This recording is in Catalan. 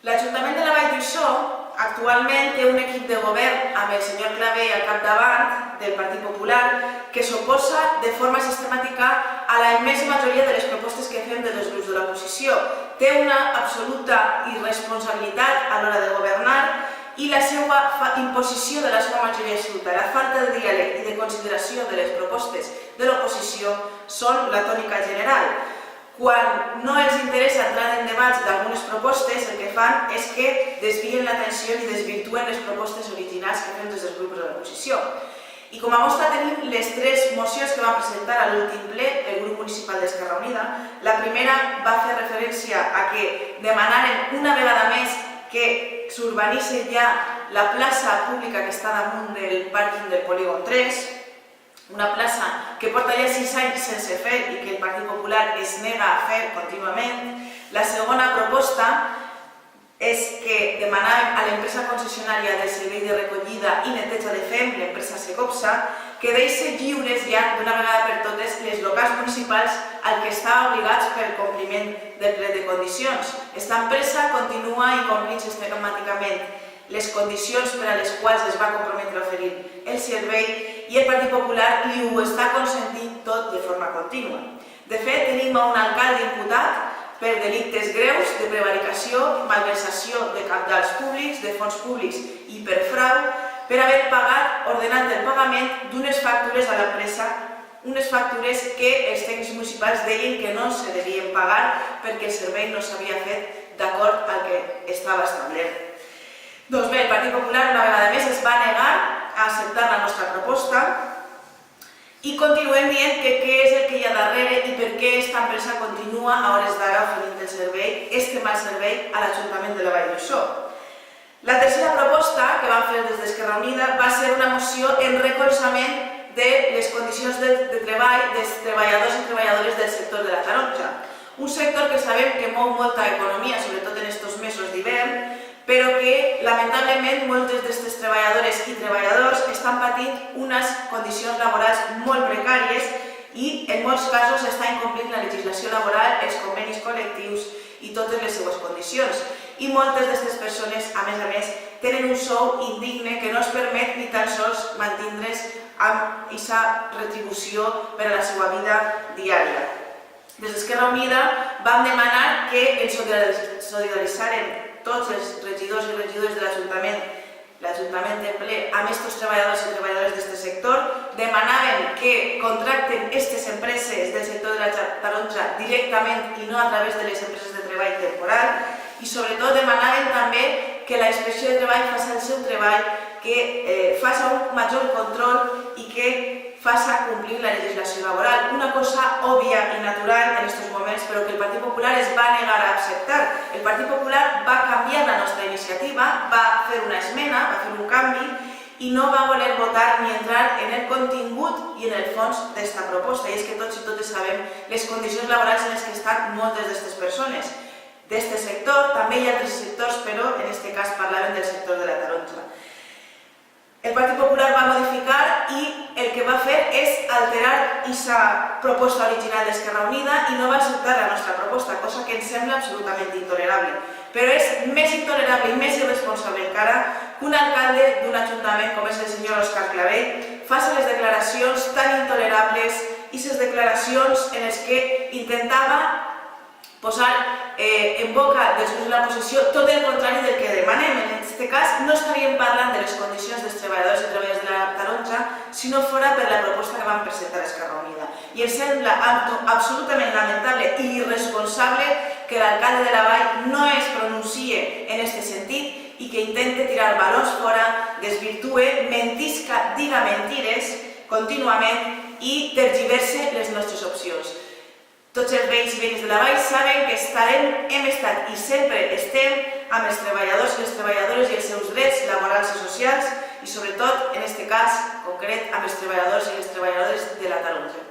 L'Ajuntament de la Vall d'Uixó actualment té un equip de govern amb el senyor Clavé al capdavant del Partit Popular que s'oposa de forma sistemàtica a la immensa majoria de les propostes que fem des dels grups de l'oposició. Té una absoluta irresponsabilitat a l'hora de governar i la seva imposició de la seva majoria absoluta, la falta de diàleg i de consideració de les propostes de l'oposició són la tònica general. Quan no els interessa entrar en debats d'algunes propostes, el que fan és que desvien l'atenció i desvirtuen les propostes originals que fem des dels grups de l'oposició. I com a mostra tenim les tres mocions que vam presentar a l'últim ple el grup municipal d'Esquerra Unida. La primera va fer referència a que demanaren una vegada més que s'urbanitzi ja la plaça pública que està damunt del pàrquing del Polígon 3, una plaça que porta ja 6 anys sense fer i que el Partit Popular es nega a fer contínuament. La segona proposta és que demanàvem a l'empresa concessionària del servei de recollida i neteja de FEM, l'empresa Secopsa, que deixi lliures ja d'una vegada per totes les locals municipals al que estan obligats per compliment del ple de condicions. Esta empresa continua incomplint sistemàticament les condicions per a les quals es va comprometre a oferir el servei i el Partit Popular li ho està consentint tot de forma contínua. De fet, tenim un alcalde imputat per delictes greus de prevaricació, malversació de cabdals públics, de fons públics i per frau, per haver pagat, ordenant el pagament d'unes factures a l'empresa, unes factures que els tècnics municipals deien que no se devien pagar perquè el servei no s'havia fet d'acord al que estava establert. Doncs bé, el Partit Popular una vegada més es va negar a acceptar la nostra proposta i continuem dient que què és el que hi ha darrere i per què aquesta empresa continua a hores d'ara oferint el servei, mal servei, a l'Ajuntament de la Vall d'Uixó. La tercera proposta que vam fer des d'Esquerra Unida va ser una moció en recolzament de les condicions de treball dels treballadors i treballadores del sector de la taronja. Un sector que sabem que mou molta economia, sobretot en aquests mesos d'hivern, però que, lamentablement, moltes d'aquestes treballadores i treballadors estan patint unes condicions laborals molt precàries i, en molts casos, està incomplint la legislació laboral, els convenis col·lectius i totes les seues condicions. I moltes d'aquestes persones, a més, tenen un sou indigne que no els permet ni tan sols mantindre's amb aquesta retribució per a la seva vida diària. Des d'Esquerra Unida vam demanar que ens solidaritzaren tots els regidors i regidores de l'Ajuntament de ple amb aquests treballadors i treballadores d'aquest sector. Demanàvem que contracten aquestes empreses del sector de la taronja directament i no a través de les empreses de treball temporal i sobretot demanàvem també que la Inspecció de Treball faci el seu treball, que faci un major control i que faci complir la legislació laboral. Una cosa òbvia i natural en aquests moments, però que el Partit Popular es va negar a acceptar. El Partit Popular va canviar la nostra iniciativa, va fer una esmena, va fer un canvi i no va voler votar ni entrar en el contingut i en el fons d'esta proposta. I és que tots i totes sabem les condicions laborals en les que estan moltes d'aquestes persones. D'este sector, també hi ha altres sectors, però en aquest cas parlàvem del sector de la taronja. El Partit Popular va modificar i el que va fer és alterar aquesta proposta original d'Esquerra Unida i no va acceptar la nostra proposta, cosa que ens sembla absolutament intolerable. Però és més intolerable i més irresponsable encara que un alcalde d'un ajuntament com és el senyor Òscar Clavé faci les declaracions tan intolerables i les declaracions en les que intentava posar en boca dels grups de l'oposició tot el contrari del que demanem. En aquest cas no estaríem parlant de les condicions dels treballadors i treballadores de la taronja si no fora per la proposta que vam presentar a Esquerra Unida. I ens sembla absolutament lamentable i irresponsable que l'alcalde de la Vall no es pronunciï en aquest sentit i que intente tirar balons fora, desvirtue, mentisca, diga mentires contínuament i tergiverse les nostres opcions. Tots els veïns i veïnes de la Vall saben que hem estat i sempre estem amb els treballadors i les treballadores i els seus drets laborals i socials i sobretot, en aquest cas concret, amb els treballadors i les treballadores de la taronja.